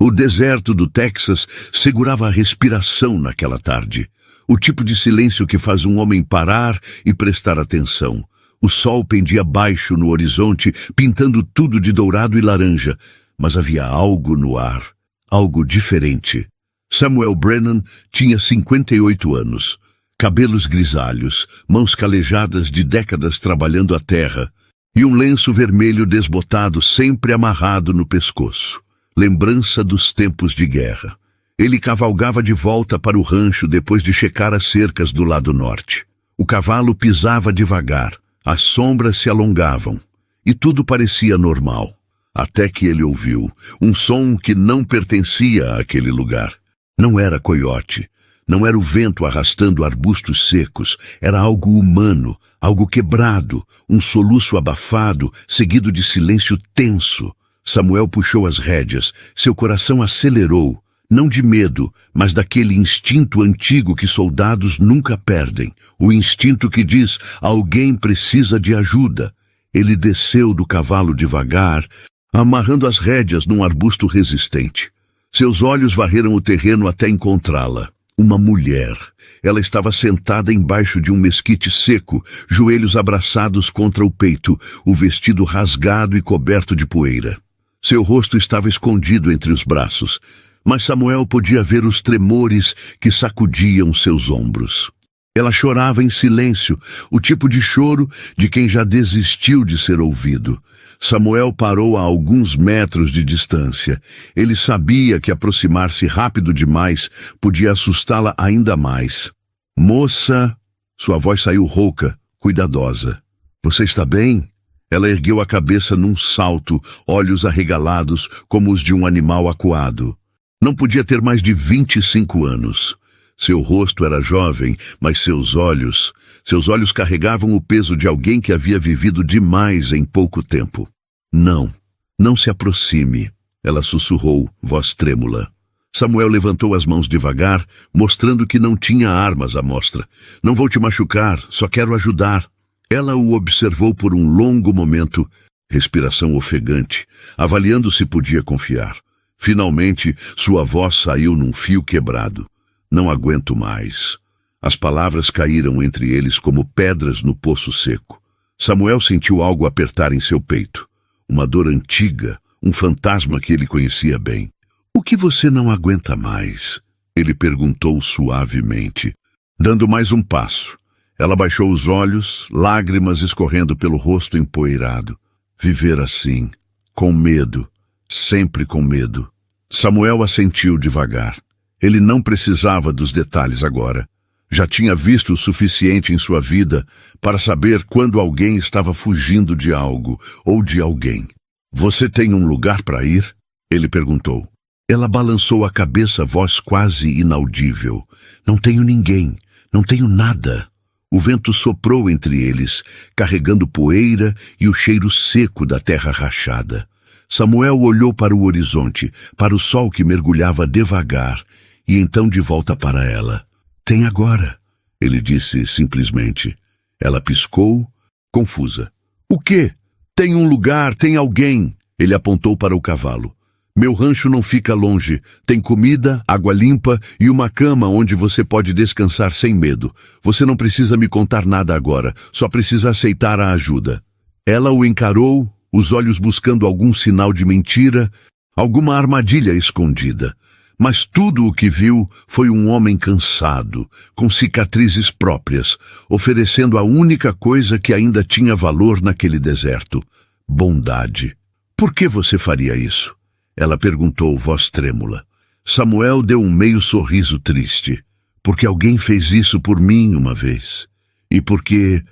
O deserto do Texas segurava a respiração naquela tarde. O tipo de silêncio que faz um homem parar e prestar atenção. O sol pendia baixo no horizonte, pintando tudo de dourado e laranja, mas havia algo no ar, algo diferente. Samuel Brennan tinha 58 anos, cabelos grisalhos, mãos calejadas de décadas trabalhando a terra, e um lenço vermelho desbotado sempre amarrado no pescoço, lembrança dos tempos de guerra. Ele cavalgava de volta para o rancho depois de checar as cercas do lado norte. O cavalo pisava devagar, as sombras se alongavam, e tudo parecia normal, até que ele ouviu um som que não pertencia àquele lugar. Não era coiote, não era o vento arrastando arbustos secos, era algo humano, algo quebrado, um soluço abafado, seguido de silêncio tenso. Samuel puxou as rédeas, seu coração acelerou, não de medo, mas daquele instinto antigo que soldados nunca perdem, o instinto que diz, alguém precisa de ajuda. Ele desceu do cavalo devagar, amarrando as rédeas num arbusto resistente. Seus olhos varreram o terreno até encontrá-la. Uma mulher. Ela estava sentada embaixo de um mesquite seco, joelhos abraçados contra o peito, o vestido rasgado e coberto de poeira. Seu rosto estava escondido entre os braços, mas Samuel podia ver os tremores que sacudiam seus ombros. Ela chorava em silêncio, o tipo de choro de quem já desistiu de ser ouvido. Samuel parou a alguns metros de distância. Ele sabia que aproximar-se rápido demais podia assustá-la ainda mais. Moça, sua voz saiu rouca, cuidadosa. Você está bem? Ela ergueu a cabeça num salto, olhos arregalados como os de um animal acuado. Não podia ter mais de 25 anos. Seu rosto era jovem, mas seus olhos carregavam o peso de alguém que havia vivido demais em pouco tempo. Não se aproxime, ela sussurrou, voz trêmula. Samuel levantou as mãos devagar, mostrando que não tinha armas à mostra. Não vou te machucar, só quero ajudar. Ela o observou por um longo momento, respiração ofegante, avaliando se podia confiar. Finalmente, sua voz saiu num fio quebrado. Não aguento mais. As palavras caíram entre eles como pedras no poço seco. Samuel sentiu algo apertar em seu peito. Uma dor antiga, um fantasma que ele conhecia bem. O que você não aguenta mais? Ele perguntou suavemente, dando mais um passo. Ela baixou os olhos, lágrimas escorrendo pelo rosto empoeirado. Viver assim, com medo, sempre com medo. Samuel assentiu devagar. Ele não precisava dos detalhes agora. Já tinha visto o suficiente em sua vida para saber quando alguém estava fugindo de algo ou de alguém. Você tem um lugar para ir? Ele perguntou. Ela balançou a cabeça, voz quase inaudível. Não tenho ninguém, não tenho nada. O vento soprou entre eles, carregando poeira e o cheiro seco da terra rachada. Samuel olhou para o horizonte, para o sol que mergulhava devagar, e então de volta para ela. Tem agora, ele disse simplesmente. Ela piscou, confusa. O quê? Tem um lugar, tem alguém. Ele apontou para o cavalo. Meu rancho não fica longe. Tem comida, água limpa e uma cama onde você pode descansar sem medo. Você não precisa me contar nada agora, só precisa aceitar a ajuda. Ela o encarou, os olhos buscando algum sinal de mentira, alguma armadilha escondida. Mas tudo o que viu foi um homem cansado, com cicatrizes próprias, oferecendo a única coisa que ainda tinha valor naquele deserto: bondade. Por que você faria isso? Ela perguntou, voz trêmula. Samuel deu um meio sorriso triste. Porque alguém fez isso por mim uma vez. E porque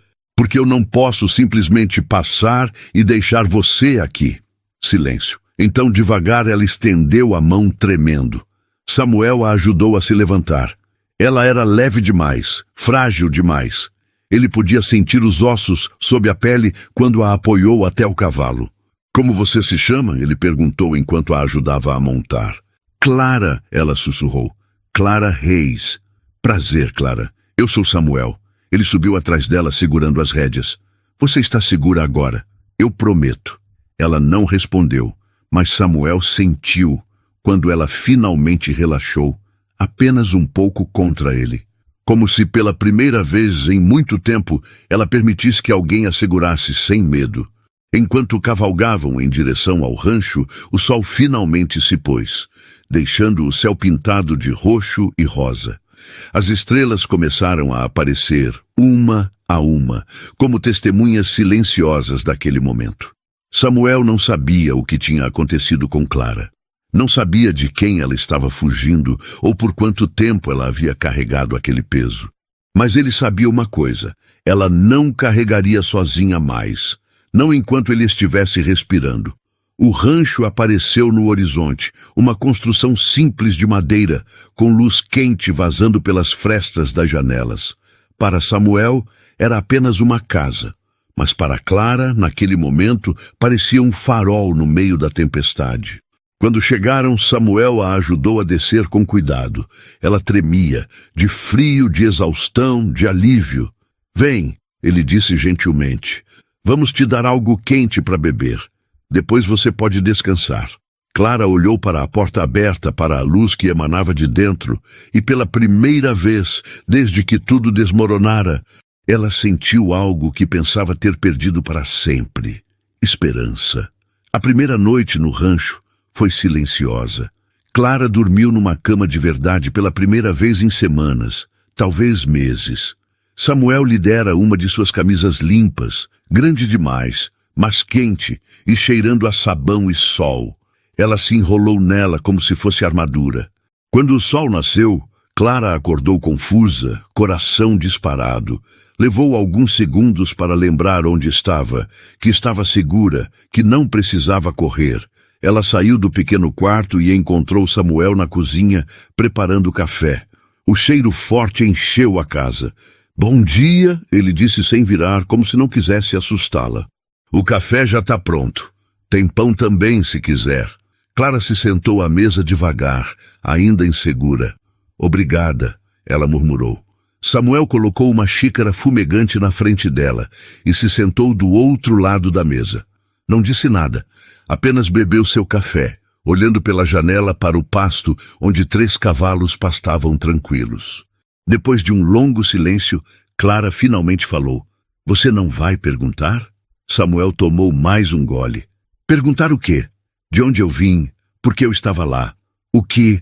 eu não posso simplesmente passar e deixar você aqui. Silêncio. Então, devagar, ela estendeu a mão tremendo. Samuel a ajudou a se levantar. Ela era leve demais, frágil demais. Ele podia sentir os ossos sob a pele quando a apoiou até o cavalo. Como você se chama? Ele perguntou enquanto a ajudava a montar. Clara, ela sussurrou. Clara Reis. Prazer, Clara. Eu sou Samuel. Ele subiu atrás dela segurando as rédeas. Você está segura agora. Eu prometo. Ela não respondeu, mas Samuel sentiu quando ela finalmente relaxou, apenas um pouco contra ele. Como se pela primeira vez em muito tempo ela permitisse que alguém a segurasse sem medo. Enquanto cavalgavam em direção ao rancho, o sol finalmente se pôs, deixando o céu pintado de roxo e rosa. As estrelas começaram a aparecer, uma a uma, como testemunhas silenciosas daquele momento. Samuel não sabia o que tinha acontecido com Clara. Não sabia de quem ela estava fugindo ou por quanto tempo ela havia carregado aquele peso. Mas ele sabia uma coisa: ela não carregaria sozinha mais, não enquanto ele estivesse respirando. O rancho apareceu no horizonte, uma construção simples de madeira, com luz quente vazando pelas frestas das janelas. Para Samuel, era apenas uma casa, mas para Clara, naquele momento, parecia um farol no meio da tempestade. Quando chegaram, Samuel a ajudou a descer com cuidado. Ela tremia, de frio, de exaustão, de alívio. "Vem", ele disse gentilmente. "Vamos te dar algo quente para beber. Depois você pode descansar." Clara olhou para a porta aberta para a luz que emanava de dentro e pela primeira vez, desde que tudo desmoronara, ela sentiu algo que pensava ter perdido para sempre: esperança. A primeira noite no rancho foi silenciosa. Clara dormiu numa cama de verdade pela primeira vez em semanas, talvez meses. Samuel lhe dera uma de suas camisas limpas, grande demais, mas quente e cheirando a sabão e sol. Ela se enrolou nela como se fosse armadura. Quando o sol nasceu, Clara acordou confusa, coração disparado. Levou alguns segundos para lembrar onde estava, que estava segura, que não precisava correr. Ela saiu do pequeno quarto e encontrou Samuel na cozinha, preparando café. O cheiro forte encheu a casa. "Bom dia", ele disse sem virar, como se não quisesse assustá-la. "O café já está pronto. Tem pão também, se quiser." Clara se sentou à mesa devagar, ainda insegura. "Obrigada", ela murmurou. Samuel colocou uma xícara fumegante na frente dela e se sentou do outro lado da mesa. Não disse nada, apenas bebeu seu café, olhando pela janela para o pasto onde 3 cavalos pastavam tranquilos. Depois de um longo silêncio, Clara finalmente falou: "Você não vai perguntar?" Samuel tomou mais um gole. "Perguntar o quê? De onde eu vim? Por que eu estava lá? O que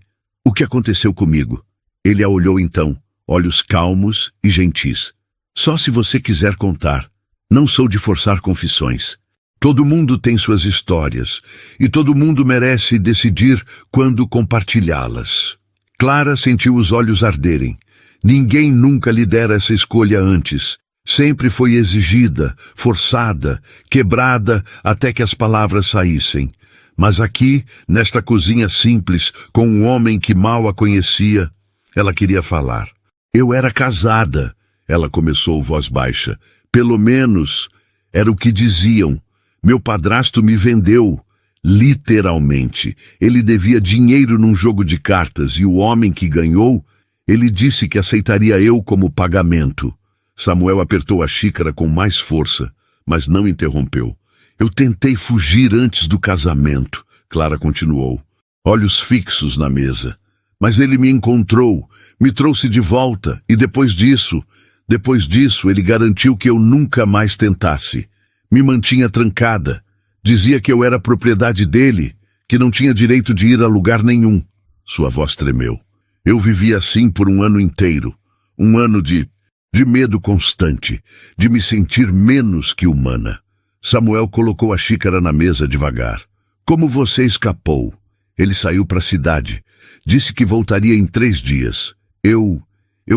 aconteceu comigo?" Ele a olhou então, olhos calmos e gentis. "Só se você quiser contar. Não sou de forçar confissões. Todo mundo tem suas histórias, e todo mundo merece decidir quando compartilhá-las." Clara sentiu os olhos arderem. Ninguém nunca lhe dera essa escolha antes. Sempre foi exigida, forçada, quebrada até que as palavras saíssem. Mas aqui, nesta cozinha simples, com um homem que mal a conhecia, ela queria falar. "Eu era casada", ela começou voz baixa. "Pelo menos era o que diziam. Meu padrasto me vendeu, literalmente. Ele devia dinheiro num jogo de cartas e o homem que ganhou, ele disse que aceitaria eu como pagamento." Samuel apertou a xícara com mais força, mas não interrompeu. "Eu tentei fugir antes do casamento", Clara continuou, olhos fixos na mesa. "Mas ele me encontrou, me trouxe de volta, e depois disso ele garantiu que eu nunca mais tentasse. Me mantinha trancada. Dizia que eu era propriedade dele, que não tinha direito de ir a lugar nenhum." Sua voz tremeu. "Eu vivi assim por um ano inteiro. Um ano de medo constante, de me sentir menos que humana." Samuel colocou a xícara na mesa devagar. "Como você escapou?" Ele saiu para a cidade. Disse que voltaria em 3 dias. Eu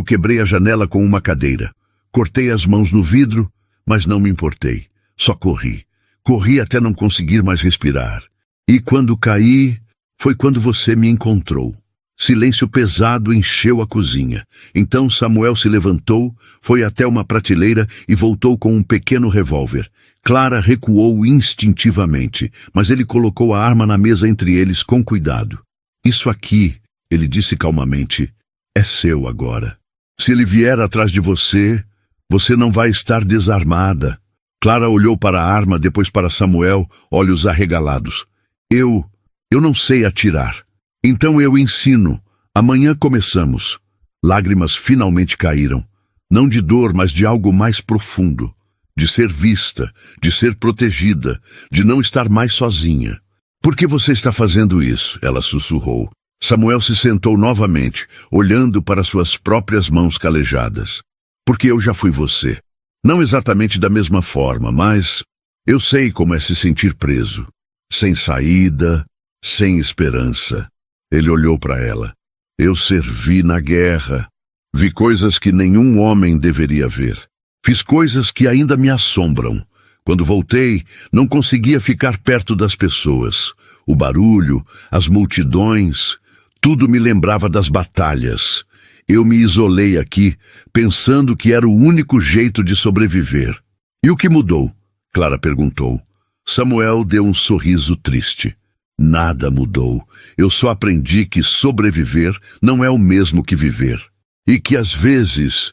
quebrei a janela com uma cadeira. Cortei as mãos no vidro, mas não me importei. Só corri. Corri até não conseguir mais respirar. E quando caí, foi quando você me encontrou." Silêncio pesado encheu a cozinha. Então Samuel se levantou, foi até uma prateleira e voltou com um pequeno revólver. Clara recuou instintivamente, mas ele colocou a arma na mesa entre eles com cuidado. "Isso aqui", ele disse calmamente, "é seu agora. Se ele vier atrás de você, você não vai estar desarmada." Clara olhou para a arma, depois para Samuel, olhos arregalados. Eu não sei atirar." Então eu ensino. Amanhã começamos. Lágrimas finalmente caíram. Não de dor, mas de algo mais profundo. De ser vista, de ser protegida, de não estar mais sozinha. Por que você está fazendo isso? Ela sussurrou. Samuel se sentou novamente, olhando para suas próprias mãos calejadas. Porque eu já fui você. Não exatamente da mesma forma, mas eu sei como é se sentir preso. Sem saída, sem esperança. Ele olhou para ela. Eu servi na guerra. Vi coisas que nenhum homem deveria ver. Fiz coisas que ainda me assombram. Quando voltei, não conseguia ficar perto das pessoas. O barulho, as multidões, tudo me lembrava das batalhas. Eu me isolei aqui, pensando que era o único jeito de sobreviver. E o que mudou? Clara perguntou. Samuel deu um sorriso triste. Nada mudou. Eu só aprendi que sobreviver não é o mesmo que viver. E que às vezes,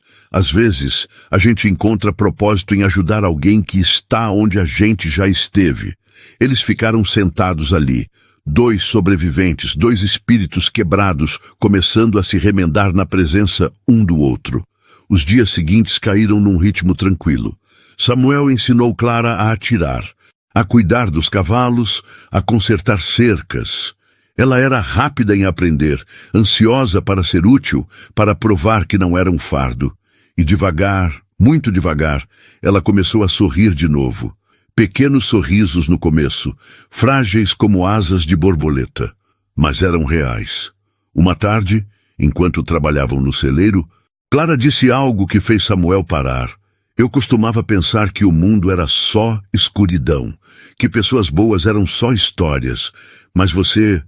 a gente encontra propósito em ajudar alguém que está onde a gente já esteve. Eles ficaram sentados ali, 2 sobreviventes, 2 espíritos quebrados, começando a se remendar na presença um do outro. Os dias seguintes caíram num ritmo tranquilo. Samuel ensinou Clara a atirar, a cuidar dos cavalos, a consertar cercas. Ela era rápida em aprender, ansiosa para ser útil, para provar que não era um fardo. E devagar, muito devagar, ela começou a sorrir de novo. Pequenos sorrisos no começo, frágeis como asas de borboleta, mas eram reais. Uma tarde, enquanto trabalhavam no celeiro, Clara disse algo que fez Samuel parar. Eu costumava pensar que o mundo era só escuridão, que pessoas boas eram só histórias, mas você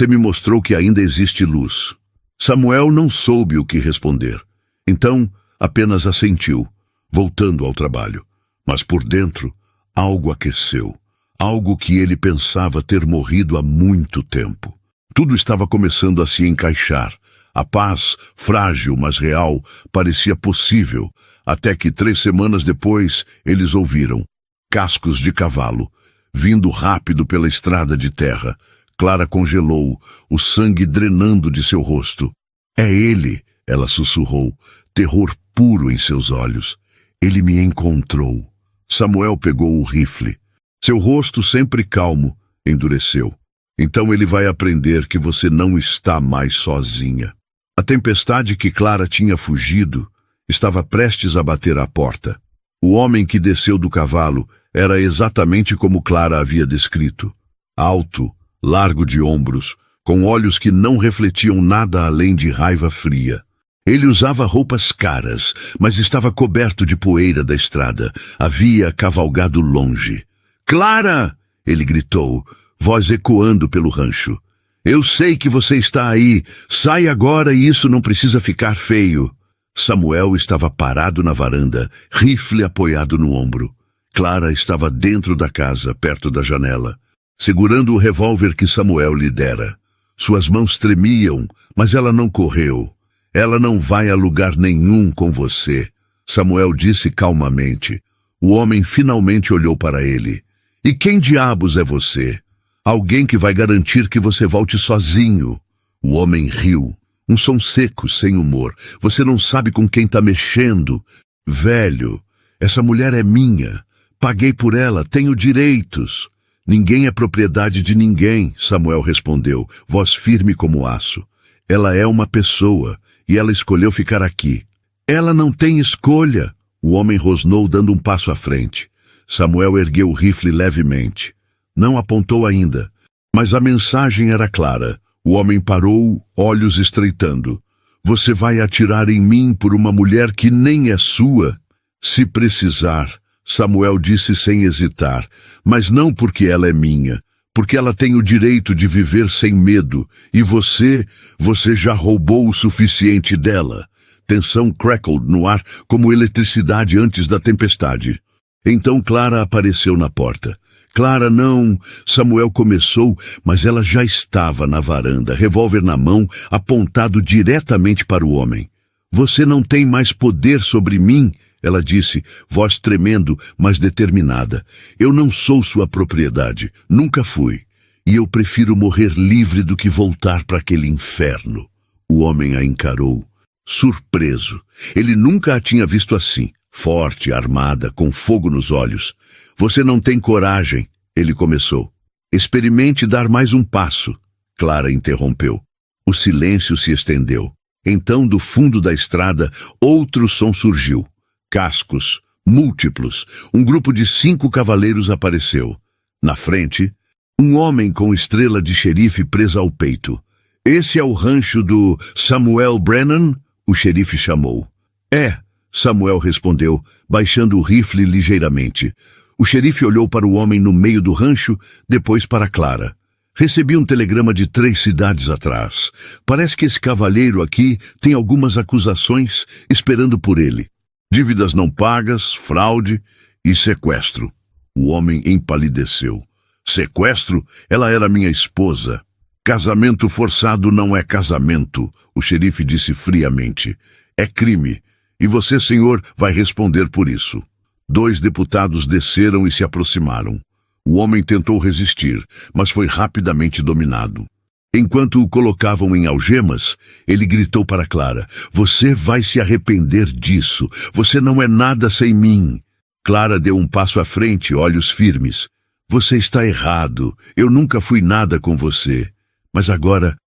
me mostrou que ainda existe luz. Samuel não soube o que responder. Então, apenas assentiu, voltando ao trabalho. Mas por dentro, algo aqueceu. Algo que ele pensava ter morrido há muito tempo. Tudo estava começando a se encaixar. A paz, frágil mas real, parecia possível, até que 3 semanas depois eles ouviram cascos de cavalo, vindo rápido pela estrada de terra. Clara congelou, o sangue drenando de seu rosto. É ele, ela sussurrou, terror puro em seus olhos. Ele me encontrou. Samuel pegou o rifle. Seu rosto, sempre calmo, endureceu. Então ele vai aprender que você não está mais sozinha. A tempestade que Clara tinha fugido estava prestes a bater à porta. O homem que desceu do cavalo era exatamente como Clara havia descrito. Alto, largo de ombros, com olhos que não refletiam nada além de raiva fria. Ele usava roupas caras, mas estava coberto de poeira da estrada. Havia cavalgado longe. Clara! Ele gritou, voz ecoando pelo rancho. Eu sei que você está aí. Sai agora e isso não precisa ficar feio. Samuel estava parado na varanda, rifle apoiado no ombro. Clara estava dentro da casa, perto da janela, segurando o revólver que Samuel lhe dera. Suas mãos tremiam, mas ela não correu. Ela não vai a lugar nenhum com você, Samuel disse calmamente. O homem finalmente olhou para ele. E quem diabos é você? Alguém que vai garantir que você volte sozinho. O homem riu. Um som seco, sem humor. Você não sabe com quem está mexendo. Velho, essa mulher é minha. Paguei por ela, tenho direitos. Ninguém é propriedade de ninguém, Samuel respondeu, voz firme como aço. Ela é uma pessoa, e ela escolheu ficar aqui. Ela não tem escolha. O homem rosnou, dando um passo à frente. Samuel ergueu o rifle levemente. Não apontou ainda, mas a mensagem era clara. O homem parou, olhos estreitando. Você vai atirar em mim por uma mulher que nem é sua? Se precisar, Samuel disse sem hesitar, mas não porque ela é minha, porque ela tem o direito de viver sem medo, e você já roubou o suficiente dela. Tensão crackled no ar como eletricidade antes da tempestade. Então Clara apareceu na porta. Clara não, Samuel começou, mas ela já estava na varanda, revólver na mão, apontado diretamente para o homem. Você não tem mais poder sobre mim, ela disse, voz tremendo, mas determinada. Eu não sou sua propriedade, nunca fui. e eu prefiro morrer livre do que voltar para aquele inferno. O homem a encarou, surpreso. Ele nunca a tinha visto assim, forte, armada, com fogo nos olhos. Você não tem coragem, ele começou. Experimente dar mais um passo, Clara interrompeu. O silêncio se estendeu. Então, do fundo da estrada, outro som surgiu. Cascos, múltiplos. Um grupo de 5 cavaleiros apareceu. Na frente, um homem com estrela de xerife presa ao peito. Esse é o rancho do Samuel Brennan? O xerife chamou. É, Samuel respondeu, baixando o rifle ligeiramente. O xerife olhou para o homem no meio do rancho, depois para Clara. Recebi um telegrama de 3 cidades atrás. Parece que esse cavalheiro aqui tem algumas acusações esperando por ele. Dívidas não pagas, fraude e sequestro. O homem empalideceu. Sequestro? Ela era minha esposa. Casamento forçado não é casamento, o xerife disse friamente. É crime, e você, senhor, vai responder por isso. 2 deputados desceram e se aproximaram. O homem tentou resistir, mas foi rapidamente dominado. Enquanto o colocavam em algemas, ele gritou para Clara, você vai se arrepender disso. Você não é nada sem mim. Clara deu um passo à frente, olhos firmes. Você está errado. Eu nunca fui nada com você. Mas agora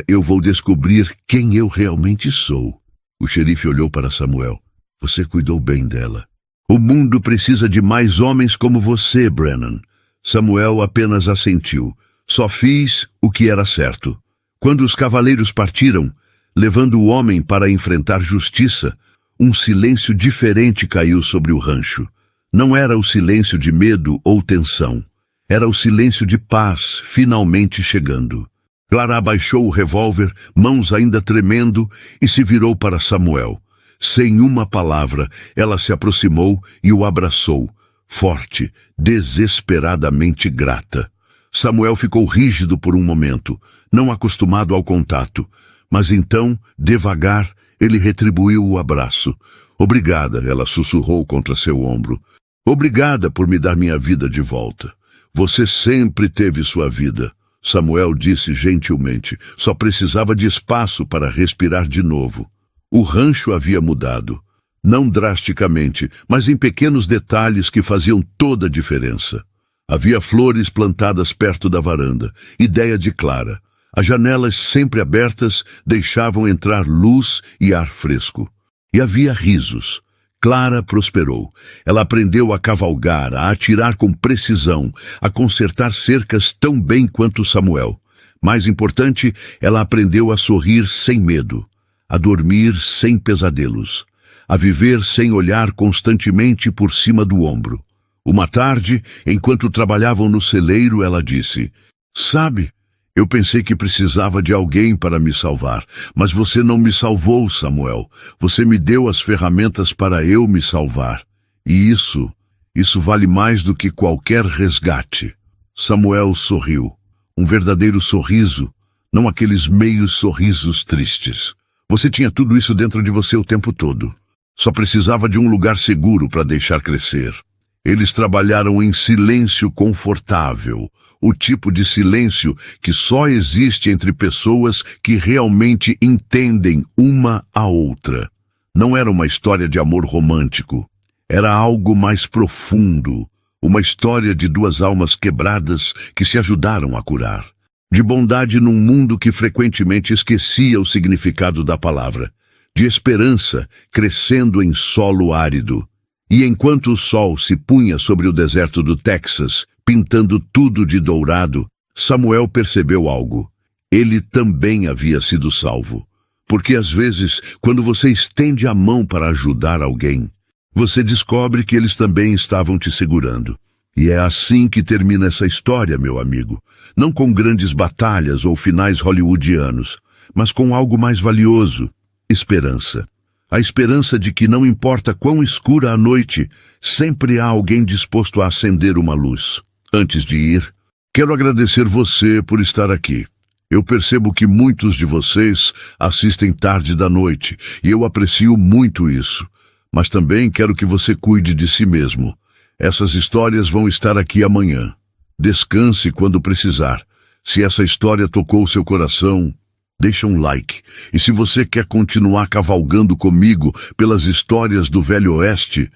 eu vou descobrir quem eu realmente sou. O xerife olhou para Samuel. Você cuidou bem dela. O mundo precisa de mais homens como você, Brennan. Samuel apenas assentiu. Só fiz o que era certo. Quando os cavaleiros partiram, levando o homem para enfrentar justiça, um silêncio diferente caiu sobre o rancho. Não era o silêncio de medo ou tensão. Era o silêncio de paz, finalmente chegando. Clara abaixou o revólver, mãos ainda tremendo, e se virou para Samuel. Sem uma palavra, ela se aproximou e o abraçou, forte, desesperadamente grata. Samuel ficou rígido por um momento, não acostumado ao contato, mas então, devagar, ele retribuiu o abraço. Obrigada, ela sussurrou contra seu ombro. Obrigada por me dar minha vida de volta. Você sempre teve sua vida. Samuel disse gentilmente, só precisava de espaço para respirar de novo. O rancho havia mudado. Não drasticamente, mas em pequenos detalhes que faziam toda a diferença. Havia flores plantadas perto da varanda, ideia de Clara. As janelas sempre abertas deixavam entrar luz e ar fresco. E havia risos. Clara prosperou. Ela aprendeu a cavalgar, a atirar com precisão, a consertar cercas tão bem quanto Samuel. Mais importante, ela aprendeu a sorrir sem medo. A dormir sem pesadelos, a viver sem olhar constantemente por cima do ombro. Uma tarde, enquanto trabalhavam no celeiro, ela disse, sabe, eu pensei que precisava de alguém para me salvar, mas você não me salvou, Samuel. Você me deu as ferramentas para eu me salvar. E isso vale mais do que qualquer resgate. Samuel sorriu. Um verdadeiro sorriso, não aqueles meios sorrisos tristes. Você tinha tudo isso dentro de você o tempo todo. Só precisava de um lugar seguro para deixar crescer. Eles trabalharam em silêncio confortável, o tipo de silêncio que só existe entre pessoas que realmente entendem uma a outra. Não era uma história de amor romântico. Era algo mais profundo, uma história de 2 almas quebradas que se ajudaram a curar. De bondade num mundo que frequentemente esquecia o significado da palavra, de esperança crescendo em solo árido. E enquanto o sol se punha sobre o deserto do Texas, pintando tudo de dourado, Samuel percebeu algo. Ele também havia sido salvo. Porque às vezes, quando você estende a mão para ajudar alguém, você descobre que eles também estavam te segurando. E é assim que termina essa história, meu amigo. Não com grandes batalhas ou finais hollywoodianos, mas com algo mais valioso, esperança. A esperança de que não importa quão escura a noite, sempre há alguém disposto a acender uma luz. Antes de ir, quero agradecer você por estar aqui. Eu percebo que muitos de vocês assistem tarde da noite, e eu aprecio muito isso. Mas também quero que você cuide de si mesmo. Essas histórias vão estar aqui amanhã. Descanse quando precisar. Se essa história tocou seu coração, deixa um like. E se você quer continuar cavalgando comigo pelas histórias do Velho Oeste,